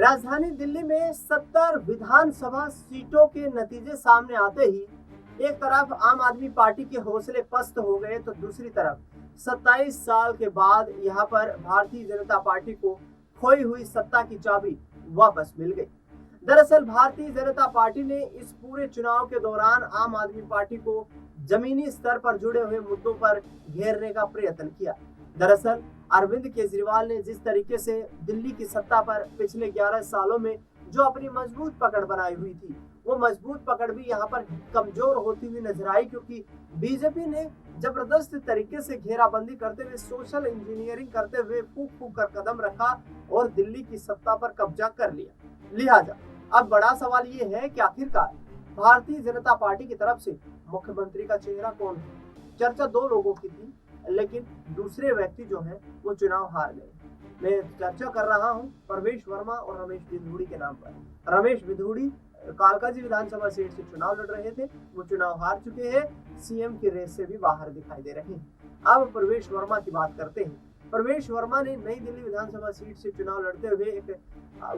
राजधानी दिल्ली में 70 विधानसभा सीटों के नतीजे सामने आते ही एक तरफ आम आदमी पार्टी के हौसले पस्त हो गए तो दूसरी तरफ 27 साल के बाद यहां पर भारतीय जनता पार्टी को खोई हुई सत्ता की चाबी वापस मिल गई। दरअसल भारतीय जनता पार्टी ने इस पूरे चुनाव के दौरान आम आदमी पार्टी को जमीनी स्तर पर जुड़े हुए मुद्दों पर घेरने का प्रयत्न किया। दरअसल अरविंद केजरीवाल ने जिस तरीके से दिल्ली की सत्ता पर पिछले 11 सालों में जो अपनी मजबूत पकड़ बनाई हुई थी, वो मजबूत पकड़ भी यहाँ पर कमजोर होती हुई नजर आई, क्योंकि बीजेपी ने जबरदस्त तरीके से घेराबंदी करते हुए, सोशल इंजीनियरिंग करते हुए फूक फूक कर कदम रखा और दिल्ली की सत्ता पर कब्जा कर लिया। लिहाजा अब बड़ा सवाल ये है कि आखिरकार भारतीय जनता पार्टी की तरफ से मुख्यमंत्री का चेहरा कौन है। चर्चा दो लोगों की थी, लेकिन दूसरे व्यक्ति जो है वो चुनाव हार गए। मैं चर्चा कर रहा हूं परवेश वर्मा और रमेश बिधूड़ी के नाम पर। रमेश बिधूड़ी कालकाजी विधानसभा सीट से चुनाव लड़ रहे थे, वो चुनाव हार चुके हैं, सीएम की रेस से भी बाहर दिखाई दे रहे हैं। अब परवेश वर्मा की बात करते हैं। परवेश वर्मा ने नई दिल्ली विधानसभा सीट से चुनाव लड़ते हुए एक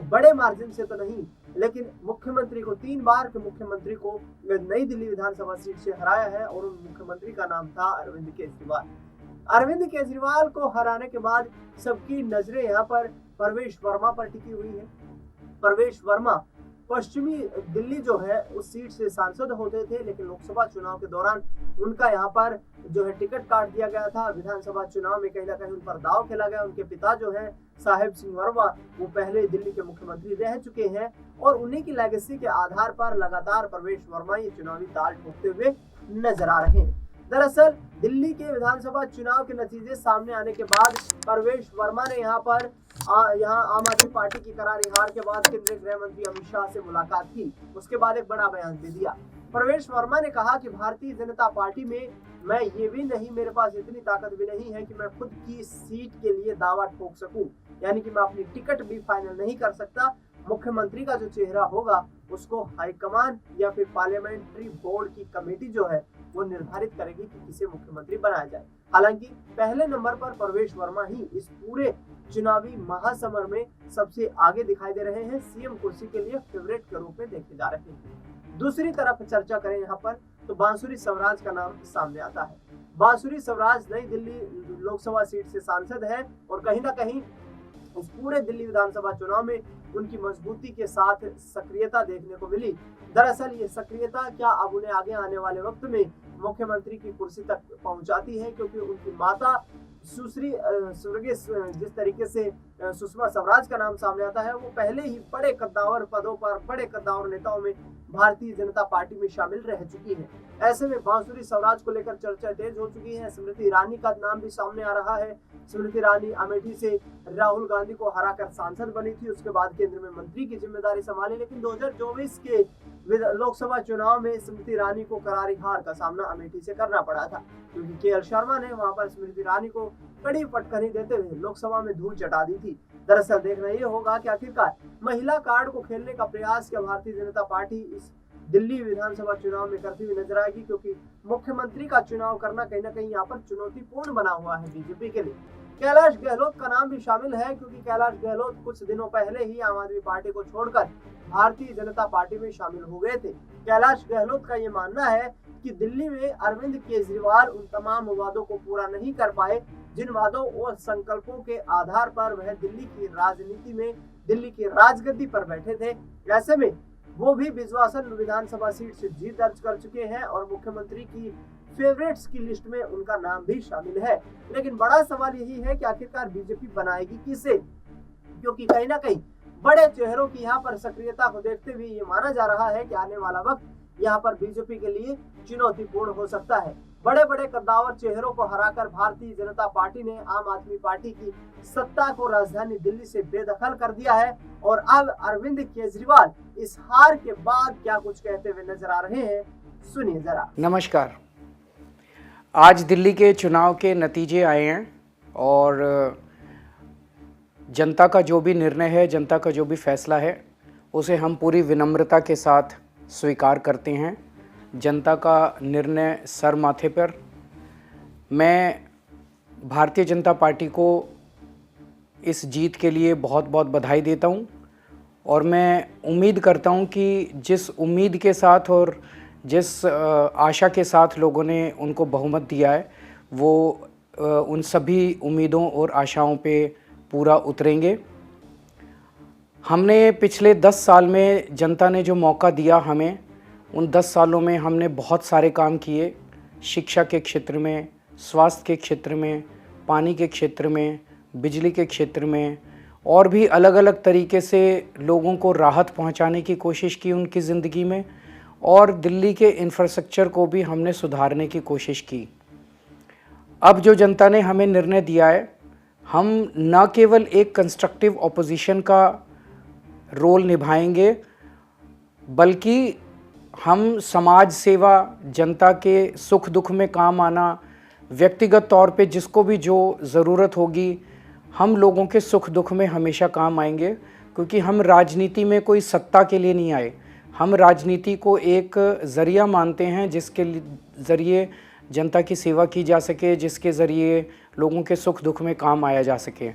बड़े मार्जिन से तो नहीं, लेकिन मुख्यमंत्री को 3 बार के मुख्यमंत्री को नई दिल्ली विधानसभा सीट से हराया है और उन मुख्यमंत्री का नाम था अरविंद केजरीवाल। अरविंद केजरीवाल को हराने के बाद सबकी नजरें यहाँ पर परवेश वर्मा पर टिकी हुई है। परवेश वर्मा पश्चिमी दिल्ली जो है उस सीट से सांसद होते थे, लेकिन लोकसभा चुनाव के दौरान उनका यहाँ पर जो है टिकट काट दिया गया था। विधानसभा चुनाव में कहीं ना कहीं उन पर दाव खेला गया। उनके पिता जो है साहेब सिंह वर्मा, वो पहले दिल्ली के मुख्यमंत्री रह चुके हैं और उन्हीं की लेगेसी के आधार पर लगातार परवेश वर्मा ये चुनावी ताल ठोकते हुए नजर आ रहे हैं। दरअसल दिल्ली के विधानसभा चुनाव के नतीजे सामने आने के बाद परवेश वर्मा ने यहाँ आम आदमी पार्टी की करारी हार के बाद केंद्रीय गृह मंत्री अमित शाह से मुलाकात की। उसके बाद एक बड़ा बयान दे दिया। परवेश वर्मा ने कहा कि भारतीय जनता पार्टी में मैं ये भी नहीं, मेरे पास इतनी ताकत भी नहीं है कि मैं खुद की सीट के लिए दावा ठोक सकूं, यानी कि मैं अपनी टिकट भी फाइनल नहीं कर सकता। मुख्यमंत्री का जो चेहरा होगा उसको हाईकमान या फिर पार्लियामेंट्री बोर्ड की कमेटी जो है वो निर्धारित करेगी कि किसे मुख्यमंत्री बनाया जाए। हालांकि पहले नंबर पर परवेश वर्मा ही इस पूरे चुनावी महासमर में सबसे आगे दिखाई दे रहे हैं। सीएम कुर्सी के लिए फेवरेट के रूप में देखे जा रहे हैं। दूसरी तरफ चर्चा करें यहाँ पर तो बांसुरी स्वराज का नाम सामने आता है। बांसुरी स्वराज नई दिल्ली लोकसभा सीट से सांसद है और कहीं ना कहीं इस पूरे दिल्ली विधानसभा चुनाव में उनकी मजबूती के साथ सक्रियता देखने को मिली। दरअसल ये सक्रियता क्या अब उन्हें आगे आने वाले वक्त में मुख्यमंत्री की कुर्सी तक पहुंचाती है, क्योंकि उनकी माता सुश्री स्वर्गीय जिस तरीके से सुषमा स्वराज का नाम सामने आता है, वो पहले ही बड़े कद्दावर पदों पर, बड़े कद्दावर नेताओं में भारतीय जनता पार्टी में शामिल रह चुकी है। ऐसे में बांसुरी स्वराज को लेकर चर्चा तेज हो चुकी है। स्मृति ईरानी का नाम भी सामने आ रहा है। स्मृति ईरानी अमेठी से राहुल गांधी को हराकर सांसद बनी थी, उसके बाद केंद्र में मंत्री की जिम्मेदारी संभाली, लेकिन 2024 के लोकसभा चुनाव में स्मृति ईरानी को करारी हार का सामना अमेठी से करना पड़ा था, क्योंकि केएल शर्मा ने वहां पर स्मृति ईरानी को कड़ी फटकरी देते हुए लोकसभा में धूल चटा दी थी। दरअसल देखना ये होगा कि आखिरकार महिला कार्ड को खेलने का प्रयास क्या भारतीय जनता पार्टी इस दिल्ली विधानसभा चुनाव में करती हुई नजर आएगी, क्योंकि मुख्यमंत्री का चुनाव करना कहीं ना कहीं यहाँ पर चुनौतीपूर्ण बना हुआ है बीजेपी के लिए। कैलाश गहलोत का नाम भी शामिल है, क्योंकि कैलाश गहलोत कुछ दिनों पहले ही आम आदमी पार्टी को छोड़कर भारतीय जनता पार्टी में शामिल हो गए थे। कैलाश गहलोत का ये मानना है कि दिल्ली में अरविंद केजरीवाल उन तमाम वादों को पूरा नहीं कर पाए जिन वादों और संकल्पों के आधार पर वह दिल्ली की राजनीति में, दिल्ली की राजगद्दी पर बैठे थे। ऐसे में वो भी बिजवासन विधानसभा सीट से जीत दर्ज कर चुके हैं और मुख्यमंत्री की फेवरेट्स की लिस्ट में उनका नाम भी शामिल है। लेकिन बड़ा सवाल यही है कि आखिरकार बीजेपी बनाएगी किसे, क्योंकि कहीं ना कहीं बड़े चेहरों की यहाँ पर सक्रियता को देखते हुए ये माना जा रहा है कि आने वाला वक्त यहाँ पर बीजेपी के लिए चुनौतीपूर्ण हो सकता है। बड़े बड़े कद्दावर चेहरों को हराकर भारतीय जनता पार्टी ने आम आदमी पार्टी की सत्ता को राजधानी दिल्ली से बेदखल कर दिया है और अब अरविंद केजरीवाल इस हार के बाद क्या कुछ कहते हुए नजर आ रहे हैं, सुनिए जरा। नमस्कार। आज दिल्ली के चुनाव के नतीजे आए हैं और जनता का जो भी निर्णय है, जनता का जो भी फैसला है, उसे हम पूरी विनम्रता के साथ स्वीकार करते हैं। जनता का निर्णय सर माथे पर। मैं भारतीय जनता पार्टी को इस जीत के लिए बहुत बहुत बधाई देता हूं और मैं उम्मीद करता हूं कि जिस उम्मीद के साथ और जिस आशा के साथ लोगों ने उनको बहुमत दिया है वो उन सभी उम्मीदों और आशाओं पे पूरा उतरेंगे। हमने पिछले 10 साल में जनता ने जो मौका दिया हमें, उन 10 सालों में हमने बहुत सारे काम किए। शिक्षा के क्षेत्र में, स्वास्थ्य के क्षेत्र में, पानी के क्षेत्र में, बिजली के क्षेत्र में और भी अलग अलग तरीके से लोगों को राहत पहुंचाने की कोशिश की उनकी ज़िंदगी में, और दिल्ली के इंफ्रास्ट्रक्चर को भी हमने सुधारने की कोशिश की। अब जो जनता ने हमें निर्णय दिया है, हम न केवल एक कंस्ट्रक्टिव ऑपोजिशन का रोल निभाएंगे, बल्कि हम समाज सेवा, जनता के सुख दुख में काम आना, व्यक्तिगत तौर पे जिसको भी जो ज़रूरत होगी, हम लोगों के सुख दुख में हमेशा काम आएंगे। क्योंकि हम राजनीति में कोई सत्ता के लिए नहीं आए, हम राजनीति को एक ज़रिया मानते हैं जिसके ज़रिए जनता की सेवा की जा सके, जिसके ज़रिए लोगों के सुख दुख में काम आया जा सके।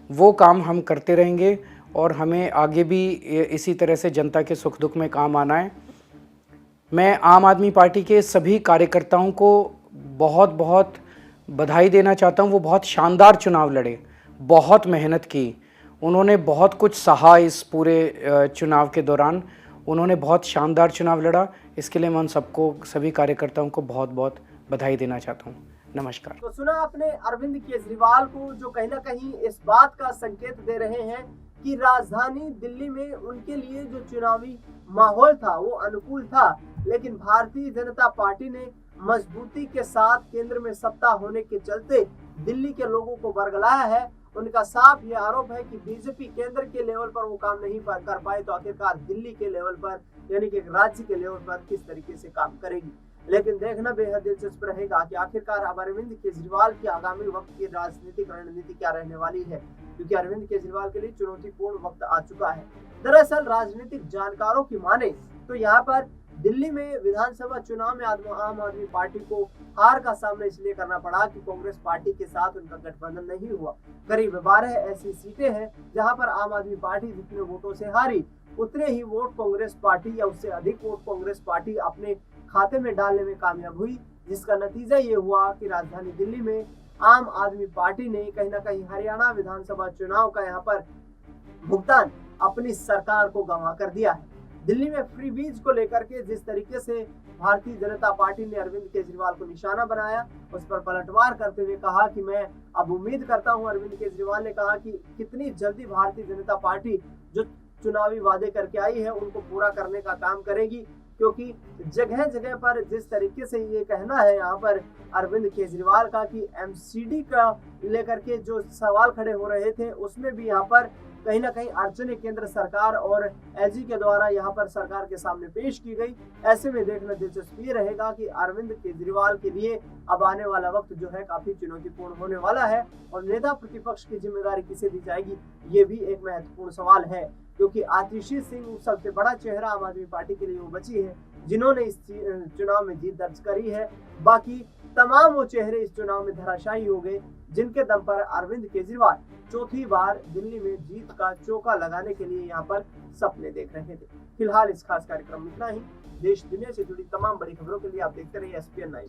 वो काम हम करते रहेंगे और हमें आगे भी इसी तरह से जनता के सुख दुख में काम आना है। मैं आम आदमी पार्टी के सभी कार्यकर्ताओं को बहुत बहुत बधाई देना चाहता हूं। वो बहुत शानदार चुनाव लड़े, बहुत मेहनत की, उन्होंने बहुत कुछ सहा इस पूरे चुनाव के दौरान। उन्होंने बहुत शानदार चुनाव लड़ा, इसके लिए मैं उन सबको, सभी कार्यकर्ताओं को बहुत बहुत बधाई देना चाहता हूँ। नमस्कार। तो सुना आपने अरविंद केजरीवाल को, जो कहीं ना कहीं इस बात का संकेत दे रहे हैं कि राजधानी दिल्ली में उनके लिए जो चुनावी माहौल था वो अनुकूल था, लेकिन भारतीय जनता पार्टी ने मजबूती के साथ केंद्र में सत्ता होने के चलते दिल्ली के लोगों को बरगलाया है। उनका साफ ये आरोप है कि बीजेपी केंद्र के लेवल पर वो काम नहीं कर पाए, तो आखिरकार दिल्ली के लेवल पर यानी कि राज्य के लेवल पर किस तरीके से काम करेगी। लेकिन देखना बेहद दिलचस्प रहेगा कि आखिरकार अब अरविंद केजरीवाल की आगामी वक्त की राजनीतिक रणनीति क्या रहने वाली है, क्योंकि अरविंद केजरीवाल के लिए चुनौतीपूर्ण वक्त आ चुका है। दरअसल राजनीतिक जानकारों की माने तो यहाँ पर दिल्ली में विधानसभा चुनाव में आम आदमी पार्टी को हार का सामना इसलिए करना पड़ा कि कांग्रेस पार्टी के साथ उनका गठबंधन नहीं हुआ। करीब 12 ऐसी सीटें हैं जहां पर आम आदमी पार्टी जितने वोटों से हारी, उतने ही वोट कांग्रेस पार्टी या उससे अधिक वोट कांग्रेस पार्टी अपने खाते में डालने में कामयाब हुई, जिसका नतीजा ये हुआ कि राजधानी दिल्ली में आम आदमी पार्टी ने कहीं ना कहीं हरियाणा विधानसभा चुनाव का यहाँ पर भुगतान अपनी सरकार को गंवा कर दिया है। दिल्ली में फ्री बीज को लेकर के जिस तरीके से भारतीय जनता पार्टी ने अरविंद केजरीवाल को निशाना बनाया, उस पर पलटवार करते हुए कहा कि मैं अब उम्मीद करता हूं, अरविंद केजरीवाल ने कहा कि कितनी जल्दी भारतीय जनता पार्टी जो चुनावी वादे करके आई है उनको पूरा करने का काम करेगी, क्योंकि जगह जगह पर जिस तरीके से ये कहना है यहाँ पर अरविंद केजरीवाल का कि एमसीडी का लेकर के जो सवाल खड़े हो रहे थे, उसमें भी यहाँ पर कहीं ना कहीं अड़चने केंद्र सरकार और एलजी के द्वारा यहाँ पर सरकार के सामने पेश की गई। ऐसे में देखना दिलचस्प ये रहेगा कि अरविंद केजरीवाल के लिए अब आने वाला वक्त जो है काफी चुनौतीपूर्ण होने वाला है, और नेता प्रतिपक्ष की जिम्मेदारी किसे दी जाएगी ये भी एक महत्वपूर्ण सवाल है, क्योंकि आतिशी सिंह सबसे बड़ा चेहरा आम आदमी पार्टी के लिए वो बची है जिन्होंने इस चुनाव में जीत दर्ज करी है। बाकी तमाम वो चेहरे इस चुनाव में धराशायी हो गए जिनके दम पर अरविंद केजरीवाल चौथी बार दिल्ली में जीत का चौका लगाने के लिए यहाँ पर सपने देख रहे थे। फिलहाल इस खास कार्यक्रम में इतना ही। देश दुनिया से जुड़ी तमाम बड़ी खबरों के लिए आप देखते रहिए SPN 9।